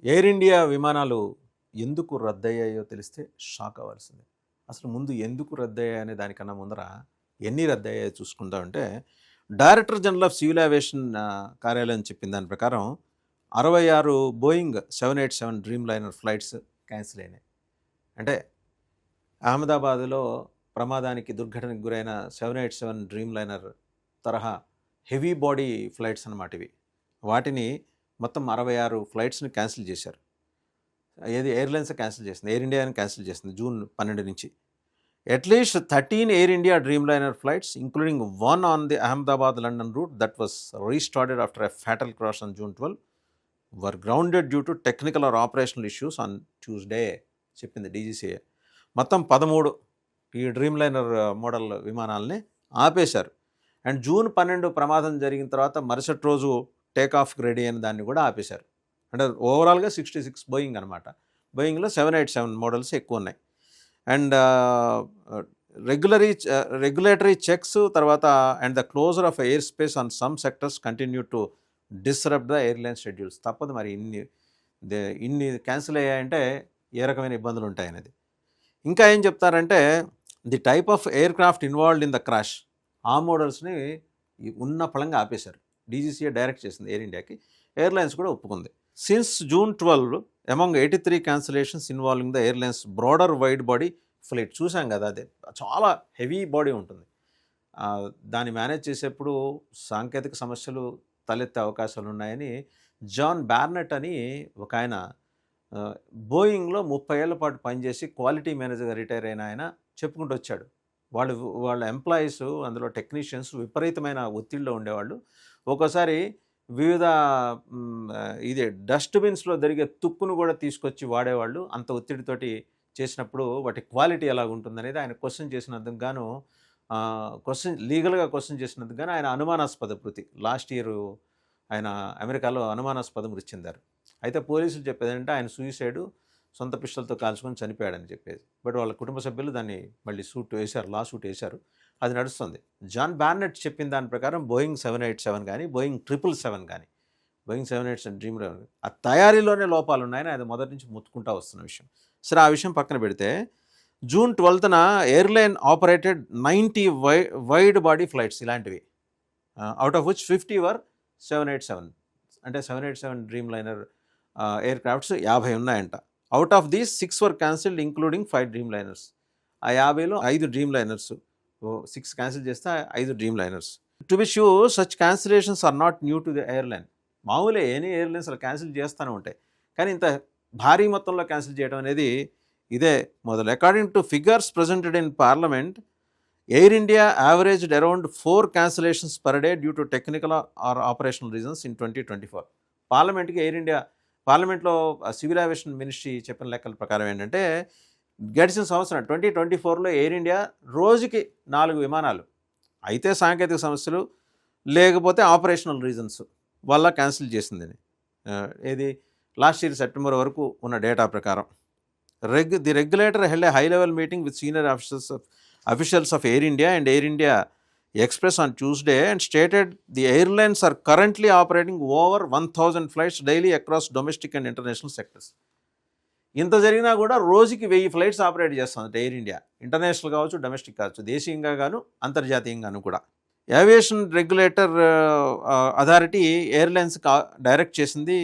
Air India విమానాలు ఎందుకు రద్దయ్యాయో తెలిస్తే షాక్ అవ్వాల్సిందే. అసలు ముందు ఎందుకు రద్దయ్యాయనే దానికన్నా ముందర ఎన్ని రద్దయ్యాయో చూసుకుందామంటే, director general of civil aviation కార్యాలయం చెప్పిన దాని ప్రకారం 66 Boeing 787 Dreamliner flights cancel అయినాయి. అంటే అహ్మదాబాద్లో ప్రమాదానికి దుర్ఘటనకు గురైన 787 డ్రీమ్ లైనర్ తరహా హెవీ బాడీ ఫ్లైట్స్ అన్నమాట ఇవి. వాటిని మొత్తం 66 ఫ్లైట్స్ని క్యాన్సిల్ చేశారు. ఏది ఎయిర్లైన్స్ క్యాన్సిల్ చేసింది, ఎయిర్ ఇండియాని క్యాన్సిల్ చేసింది జూన్ 12 నుంచి. At least 13 air India Dreamliner flights including one on the Ahmedabad London route that was restarted after a fatal crash on June 12 were grounded due to technical or operational issues on Tuesday చెప్పింది DGCA. మొత్తం 13 ఈ dream liner model విమానాలని ఆపేశారు. And June 12 ప్రమాదం జరిగిన తర్వాత మరుసటి రోజు take off ready అయిన దాన్ని కూడా ఆపేశారు. అంటే ఓవరాల్గా 66 బోయింగ్ అనమాట. బోయింగ్లో 787 మోడల్స్ ఎక్కువ ఉన్నాయి. అండ్ రెగ్యులేటరీ చెక్స్ తర్వాత and the closure of airspace on some sectors continue to disrupt the airline schedules. తప్పదు మరి, ఇన్ని క్యాన్సిల్ అయ్యాయంటే ఏ రకమైన ఇబ్బందులు ఉంటాయనేది. ఇంకా ఏం చెప్తారంటే the type of air craft involved in the crash, ఆ మోడల్స్ని ఉన్న ఫలంగా ఆపేశారు. డీజీసీఏ డైరెక్ట్ చేసింది ఎయిర్ ఇండియాకి, ఎయిర్లైన్స్ కూడా ఒప్పుకుంది. Since June 12 among 83 cancellations involving the airlines broader wide body flight. చూసాం కదా, అదే చాలా హెవీ బాడీ ఉంటుంది. దాన్ని మేనేజ్ చేసేప్పుడు సాంకేతిక సమస్యలు తలెత్తే అవకాశాలు ఉన్నాయని జాన్ బార్నెట్ అని ఒక ఆయన బోయింగ్లో 30 ఏళ్ల పాటు పనిచేసి క్వాలిటీ మేనేజర్గా రిటైర్ అయిన ఆయన చెప్పుకుంటూ వచ్చాడు. వాళ్ళ ఎంప్లాయీస్, అందులో టెక్నీషియన్స్ విపరీతమైన ఒత్తిడిలో ఉండేవాళ్ళు. ఒక్కోసారి వివిధ డస్ట్బిన్స్లో జరిగే తుక్కును కూడా తీసుకొచ్చి వాడేవాళ్ళు. అంత ఒత్తిడితోటి చేసినప్పుడు వాటి క్వాలిటీ ఎలాగుంటుందనేది ఆయన క్వశ్చన్ చేసినందుకు గాను, లీగల్గా క్వశ్చన్ చేసినందుకు గాను ఆయన అనుమానాస్పద మృతి. లాస్ట్ ఇయర్ ఆయన అమెరికాలో అనుమానాస్పద మృతి చెందారు. అయితే పోలీసులు చెప్పేదంటే ఆయన సూసైడ్, సొంత పిస్టల్తో కాల్చుకొని చనిపోయాడని చెప్పేసి. బట్ వాళ్ళ కుటుంబ సభ్యులు దాన్ని మళ్ళీ లా సూట్ వేశారు. అది నడుస్తుంది. జాన్ బార్నెట్ చెప్పిన దాని ప్రకారం బోయింగ్ 787 కానీ, బోయింగ్ 777 కానీ, బోయింగ్ 787 డ్రీమ్ ఆ తయారీలోనే లోపాలు ఉన్నాయని అది మొదటి నుంచి ముత్తుకుంటా వస్తున్న విషయం. సరే, ఆ విషయం పక్కన పెడితే జూన్ 12న airline operated 90 wide body flights ఇలాంటివి. Out of which 50 were 787. అంటే 787 డ్రీమ్ లైనర్ ఎయిర్ క్రాఫ్ట్స్ 50 ఉన్నాయంట. Out of these 6 were cancelled including 5 Dreamliners. ఆ 50లో 5 డ్రీమ్ లైనర్స్, 6 క్యాన్సిల్ చేస్తే 5 Dreamliners. To be sure such cancellations are not new to the airline. మామూలే, any airlines అలా cancel చేస్తూనే ఉంటాయి. కానీ ఇంత భారీ మొత్తంలో క్యాన్సిల్ చేయడం అనేది ఇదే మొదలు. According to figures presented in Parliament, air India averaged around 4 cancellations per day due to technical or operational reasons in 2024. పార్లమెంట్లో సివిల్ ఏవియేషన్ మినిస్ట్రీ చెప్పిన లెక్కల ప్రకారం ఏంటంటే, గడిచిన సంవత్సరం 2024లో ఎయిర్ ఇండియా రోజుకి 4 విమానాలు అయితే సాంకేతిక సమస్యలు లేకపోతే ఆపరేషనల్ రీజన్స్ వల్ల క్యాన్సిల్ చేసిందని. ఏది లాస్ట్ ఇయర్ సెప్టెంబర్ వరకు ఉన్న డేటా ప్రకారం. The regulator held a high level meeting with senior officials of Air India and Air India Express on Tuesday and stated the airlines are currently operating over 1,000 flights daily across domestic and international sectors. ఇంత జరిగినా కూడా రోజుకి 1000 flights operate చేస్తుంది air India. International కావచ్చు, domestic కావచ్చు, దేశీయంగా గాను అంతర్జాతీయంగాను కూడా. Aviation regulator authority airlines direct చేసింది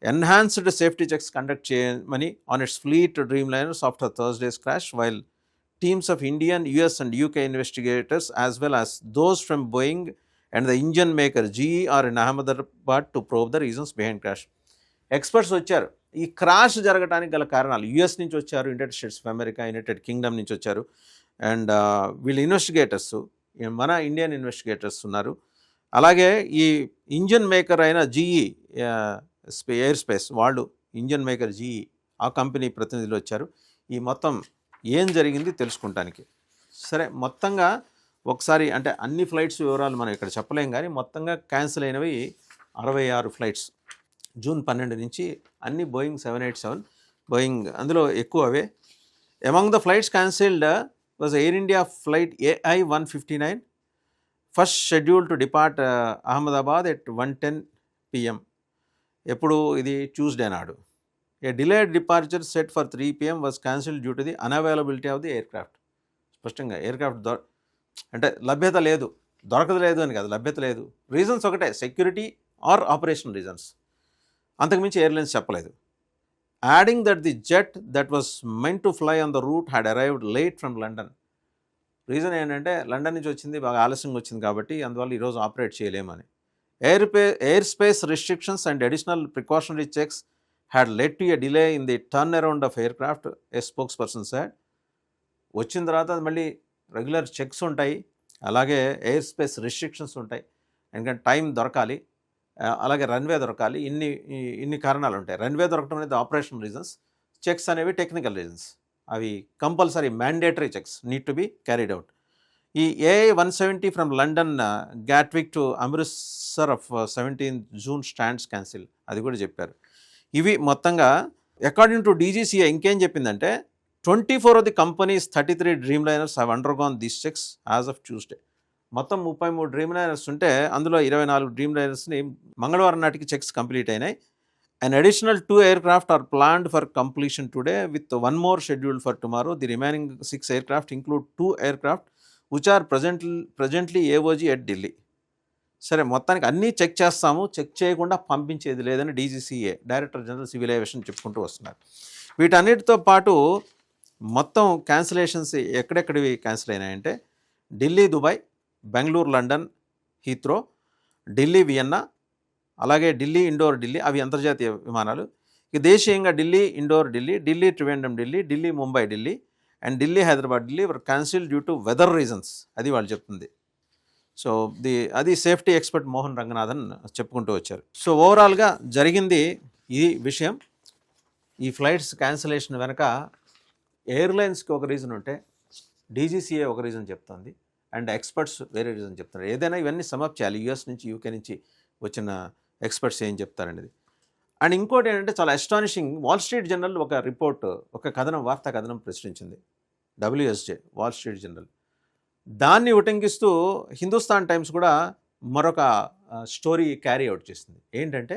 ఎన్హాన్స్డ్ సేఫ్టీ చెక్స్ కండక్ట్ చేయమని on it's fleet dream liners after Thursdays crash, while teams of Indian, US and UK investigators as well as those from Boeing and the engine maker GE are in Ahmedabad to probe the reasons behind crash. Experts వచ్చారు ఈ crash జరగడానికి గల కారణాలు. US నుంచి వచ్చారు, United states of America, United Kingdom నుంచి వచ్చారు. And వీళ్ళు ఇన్వెస్టిగేటర్స్, మన ఇండియన్ ఇన్వెస్టిగేటర్స్ ఉన్నారు. అలాగే ఈ ఇంజన్ మేకర్ అయిన GE ఎయిర్ స్పేస్ వాళ్ళు, ఇంజన్ మేకర్ GE ఆ కంపెనీ ప్రతినిధులు వచ్చారు ఈ మొత్తం ఏం జరిగింది తెలుసుకుంటానికి. సరే, మొత్తంగా ఒకసారి అంటే అన్ని ఫ్లైట్స్ వివరాలు మనం ఇక్కడ చెప్పలేం, కానీ మొత్తంగా క్యాన్సిల్ అయినవి 66 ఫ్లైట్స్ జూన్ 12 నుంచి. అన్ని బోయింగ్ 787, బోయింగ్ అందులో ఎక్కువ అవే. Among the flights cancelled was air India flight AI-159 first schedule to depart Ahmedabad at 1:10 PM. ఎప్పుడు ఇది ట్యూస్డే నాడు. A delayed departure set for 3 PM was cancelled due to the unavailability of the aircraft. స్పష్టంగా aircraft అంటే లభ్యత లేదు, దొరకలేదు అని కాదు, లభ్యత లేదు. రీజన్స్ ఒకటే, సెక్యూరిటీ ఆర్ ఆపరేషన్ రీజన్స్, అంతకుమించి ఎయిర్లైన్స్ చెప్పలేదు. Adding that the jet that was meant to fly on the route had arrived late from London. Reason ఏంటంటే లండన్ నుంచి వచ్చింది, బాగా ఆలస్యంగా వచ్చింది కాబట్టి అందువల్ల ఈరోజు ఆపరేట్ చేయలేమని. Air space restrictions and additional precautionary checks had led to a delay in the turn around of aircraft, A spokes person said. వచ్చిన తర్వాత మళ్ళీ రెగ్యులర్ చెక్స్ ఉంటాయి, అలాగే ఎయిర్ స్పేస్ రిస్ట్రిక్షన్స్ ఉంటాయి, ఎందుకంటే టైం దొరకాలి, అలాగే రన్వే దొరకాలి, ఇన్ని కారణాలు ఉంటాయి. రన్వే దొరకడం అనేది ఆపరేషన్ రీజన్స్, చెక్స్ అనేవి టెక్నికల్ రీజన్స్. అవి compulsory mandatory checks need to be carried out. ఈ AI-170 from London Gatwick to Amritsar of 17 June stands cancel, అది కూడా చెప్పారు. ఇవి మొత్తంగా అకార్డింగ్ టు DGCA ఇంకేం చెప్పిందంటే 24 of the companies 33 dream liners have undergone this checks as of Tuesday. మొత్తం 33 dream liners ఉంటే అందులో 24 డ్రీమ్ లైనర్స్ని మంగళవారం నాటికి చెక్స్ కంప్లీట్ అయినాయి. An additional 2 aircraft are planned for completion today with 1 more scheduled for tomorrow. The remaining 6 aircraft include 2 aircraft which are presently AOG at Delhi. సరే, మొత్తానికి అన్నీ check చేస్తాము, చెక్ చేయకుండా పంపించేది లేదని DGCA director general civil aviation చెప్పుకుంటూ వస్తున్నారు. వీటన్నిటితో పాటు మొత్తం క్యాన్సిలేషన్స్ ఎక్కడెక్కడివి క్యాన్సిల్ అయినాయంటే Delhi Dubai, Bengaluru London Heathrow, Delhi Vienna, అలాగే ఢిల్లీ ఇండోర్ ఢిల్లీ, అవి అంతర్జాతీయ విమానాలు. ఇక దేశీయంగా Delhi Indore Delhi, Delhi Trivandrum Delhi, Delhi Mumbai Delhi and Delhi Hyderabad Delhi were cancel due to weather reasons, అది వాళ్ళు చెప్తుంది. సో అది సేఫ్టీ ఎక్స్పర్ట్ మోహన్ రంగనాథన్ చెప్పుకుంటూ వచ్చారు. సో ఓవరాల్గా జరిగింది ఈ విషయం. ఈ ఫ్లైట్స్ క్యాన్సిలేషన్ వెనక ఎయిర్లైన్స్కి ఒక రీజన్ ఉంటే DGCA ఒక రీజన్ చెప్తుంది అండ్ ఎక్స్పర్ట్స్ వేరే రీజన్ చెప్తున్నారు. ఏదైనా ఇవన్నీ సమప్ చేయాలి, US నుంచి UK నుంచి వచ్చిన ఎక్స్పర్ట్స్ ఏం చెప్తారనేది. అండ్ ఇంకోటి ఏంటంటే చాలా అస్టానిషింగ్, వాల్ స్ట్రీట్ జర్నల్ ఒక రిపోర్ట్, ఒక కథనం, వార్తా కథనం ప్రచురించింది, WSJ వాల్ స్ట్రీట్ జర్నల్. దాన్ని ఉటంకిస్తూ హిందుస్థాన్ టైమ్స్ కూడా మరొక స్టోరీ క్యారీ అవుట్ చేసింది. ఏంటంటే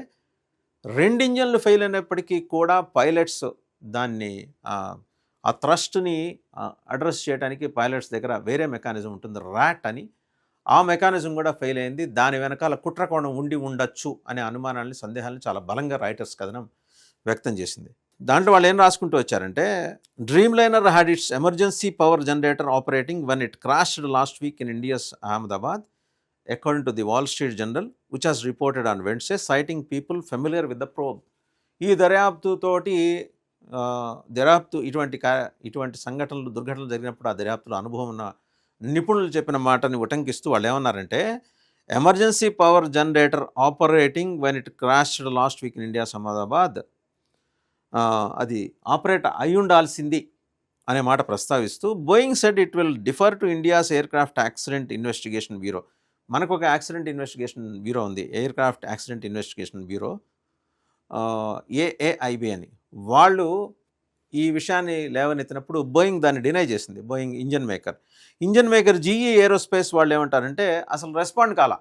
2 ఇంజన్లు ఫెయిల్ అయినప్పటికీ కూడా పైలట్స్ దాన్ని ఆ థ్రస్ట్ని అడ్రస్ చేయడానికి పైలట్స్ దగ్గర వేరే మెకానిజం ఉంటుంది, ర్యాట్ అని. ఆ మెకానిజం కూడా ఫెయిల్ అయింది. దాని వెనకాల కుట్రకోణం ఉండి ఉండొచ్చు అనే అనుమానాలని, సందేహాలను చాలా బలంగా రాయిటర్స్ కథనం వ్యక్తం చేసింది. దాంట్లో వాళ్ళు ఏం రాసుకుంటూ వచ్చారంటే dream liner had it's emergency power generator operating when it crashed last week in India's Ahmedabad, according to the wall street journal which has reported on Wednesday citing people familiar with the probe. ఈ దర్యాప్తుతోటి ఇటువంటి సంఘటనలు, దుర్ఘటనలు జరిగినప్పుడు ఆ దర్యాప్తులో అనుభవం ఉన్న నిపుణులు చెప్పిన మాటని ఉటంకిస్తూ వాళ్ళు ఏమన్నారంటే emergency power generator operating when it crashed last week in India's Ahmedabad, అది ఆపరేట్ అయి ఉండాల్సింది అనే మాట ప్రస్తావిస్తూ Boeing said it will differ to India's aircraft accident investigation bureau. మనకు ఒక యాక్సిడెంట్ ఇన్వెస్టిగేషన్ బ్యూరో ఉంది, aircraft accident investigation bureau, AAIB అని. వాళ్ళు ఈ విషయాన్ని లేవనెత్తినప్పుడు బోయింగ్ దాన్ని డినై చేసింది. Boeing engine maker GE aerospace వాళ్ళు ఏమంటారంటే అసలు రెస్పాండ్ కాల.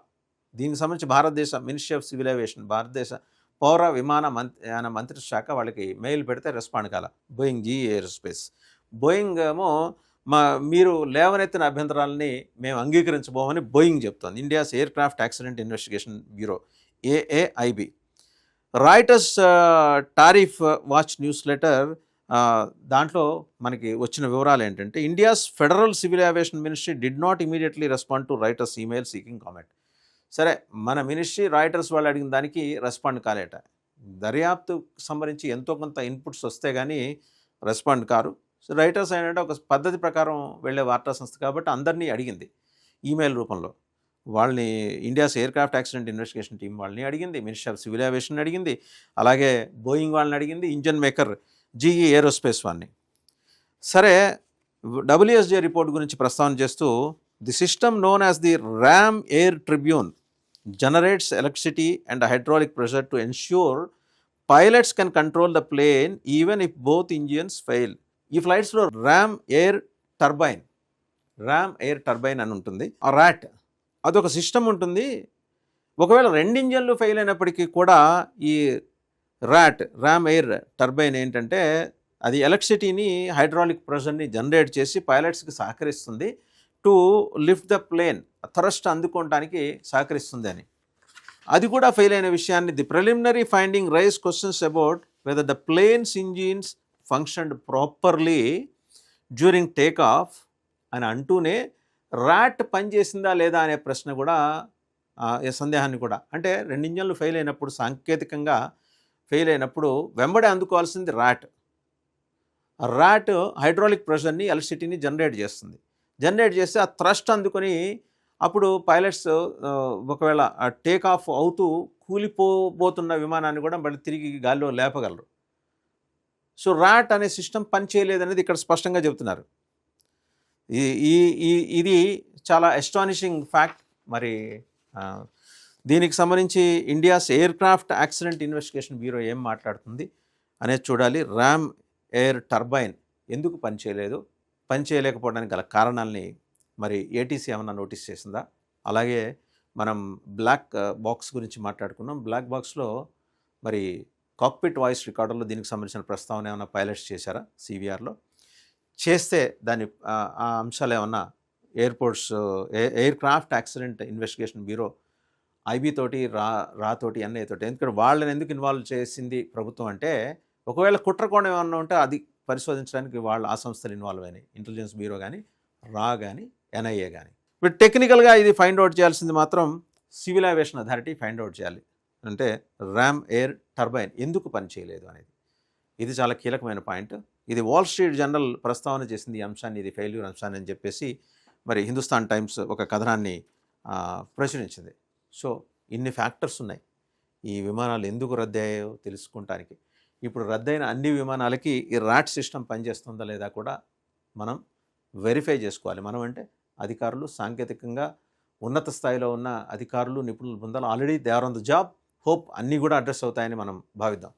దీనికి సంబంధించి భారతదేశ మినిస్ట్రీ ఆఫ్ సివిల్ ఏవియేషన్, భారతదేశ పౌర విమానయాన మంత్రిత్వ శాఖ వాళ్ళకి మెయిల్ పెడితే రెస్పాండ్ కాల బోయింగ్ GE ఏరోస్పేస్. బోయింగ్ ఏమో మీరు లేవనెత్తిన అభ్యంతరాలని మేము అంగీకరించబోమని బోయింగ్ చెప్తోంది. India's aircraft accident investigation bureau AAIB. Reuters tariff watch news letter, దాంట్లో మనకి వచ్చిన వివరాలు ఏంటంటే India's federal civil aviation ministry did not immediately respond to Reuters email seeking comment. సరే, మన మినిస్ట్రీ రాయిటర్స్ వాళ్ళు అడిగిన దానికి రెస్పాండ్ కాలేట. దర్యాప్తుకు సంబంధించి ఎంతో కొంత ఇన్పుట్స్ వస్తే కానీ రెస్పాండ్ కారు. సో రైటర్స్ ఏంటంటే ఒక పద్ధతి ప్రకారం వెళ్ళే వార్తా సంస్థ కాబట్టి అందరినీ అడిగింది ఈమెయిల్ రూపంలో. వాళ్ళని India's aircraft accident investigation team వాళ్ళని అడిగింది, మినిస్ట్రీ ఆఫ్ సివిల్ ఏవియేషన్ అడిగింది, అలాగే బోయింగ్ వాళ్ళని అడిగింది, ఇంజన్ మేకర్ GE ఏరోస్పేస్ వాళ్ళని. సరే, WSJ రిపోర్ట్ గురించి ప్రస్తావన చేస్తూ the system known as the ram air turbine generates electricity and hydraulic pressure to ensure pilots can control the plane even if both engines fail. ఈ ఫ్లైట్స్లో RAM air turbine అని ఉంటుంది, ఆ ర్యాట్ అదొక system ఉంటుంది. ఒకవేళ 2 ఇంజన్లు ఫెయిల్ అయినప్పటికీ కూడా ఈ ర్యామ్ ఎయిర్ టర్బైన్ ఏంటంటే అది ఎలక్ట్రిసిటీని హైడ్రాలిక్ ప్రెషర్ని జనరేట్ చేసి పైలట్స్కి సహకరిస్తుంది to lift the plane, thrust అందుకోవడానికి సహకరిస్తుంది అని. అది కూడా ఫెయిల్ అయిన విషయాన్ని the preliminary finding raise questions about whether the plane's engines functioned properly during takeoff అని అంటూనే ర్యాట్ పనిచేసిందా లేదా అనే ప్రశ్న కూడా సందేహాన్ని కూడా, అంటే 2 ఇంజన్లు ఫెయిల్ అయినప్పుడు, సాంకేతికంగా ఫెయిల్ అయినప్పుడు వెంబడే అందుకోవాల్సింది ర్యాట్ హైడ్రాలిక్ ప్రెషర్ని ఎలక్ట్రిసిటీని జనరేట్ చేస్తే ఆ థ్రస్ట్ అందుకొని అప్పుడు పైలట్స్ ఒకవేళ టేక్ ఆఫ్ అవుతూ కూలిపోబోతున్న విమానాన్ని కూడా మళ్ళీ తిరిగి గాల్లో లేపగలరు. సో ర్యాట్ అనే సిస్టమ్ పనిచేయలేదనేది ఇక్కడ స్పష్టంగా చెబుతున్నారు. ఇది చాలా ఎస్టానిషింగ్ ఫ్యాక్ట్. మరి దీనికి సంబంధించి India's air craft accident investigation bureau ఏం మాట్లాడుతుంది అనేది చూడాలి. ర్యామ్ ఎయిర్ టర్బైన్ ఎందుకు పనిచేయలేకపోవడానికి గల కారణాలని మరి ఏటీసీ ఏమన్నా నోటీస్ చేసిందా? అలాగే మనం బ్లాక్ బాక్స్ గురించి మాట్లాడుకున్నాం. బ్లాక్ బాక్స్లో మరి కాక్పిట్ వాయిస్ రికార్డర్లో దీనికి సంబంధించిన ప్రస్తావన ఏమైనా పైలట్స్ చేశారా? సివిఆర్లో చేస్తే దాని ఆ అంశాలు ఏమన్నా air craft accident investigation bureau IB తోటి రాతోటి ఎన్ఐ తోటి, ఎందుకంటే వాళ్ళని ఎందుకు ఇన్వాల్వ్ చేసింది ప్రభుత్వం అంటే, ఒకవేళ కుట్రకోణం ఏమన్నా ఉంటే అది పరిశోధించడానికి వాళ్ళు ఆ సంస్థలు ఇన్వాల్వ్ అయినాయి, ఇంటెలిజెన్స్ బ్యూరో కానీ కానీ ఎన్ఐఏ కానీ. బట్ టెక్నికల్గా ఇది ఫైండ్ అవుట్ చేయాల్సింది మాత్రం civil aviation authority find out చేయాలి. అంటే ర్యామ్ ఎయిర్ టర్బైన్ ఎందుకు పనిచేయలేదు అనేది, ఇది చాలా కీలకమైన పాయింట్. ఇది వాల్ స్ట్రీట్ జర్నల్ ప్రస్తావన చేసింది ఈ అంశాన్ని, ఇది ఫెయిల్యూర్ అంశాన్ని అని చెప్పేసి మరి హిందుస్థాన్ టైమ్స్ ఒక కథనాన్ని ప్రచురించింది. సో ఇన్ని ఫ్యాక్టర్స్ ఉన్నాయి ఈ విమానాలు ఎందుకు రద్దయ్యాయో తెలుసుకుంటానికి. ఇప్పుడు రద్దయిన అన్ని విమానాలకి ఈ ర్యాట్ సిస్టమ్ పనిచేస్తుందా లేదా కూడా మనం వెరిఫై చేసుకోవాలి. మనం అంటే అధికారులు, సాంకేతికంగా ఉన్నత స్థాయిలో ఉన్న అధికారులు, నిపుణుల బృందాలు already they are on the job. Hope అన్నీ కూడా అడ్రస్ అవుతాయని మనం భావిద్దాం.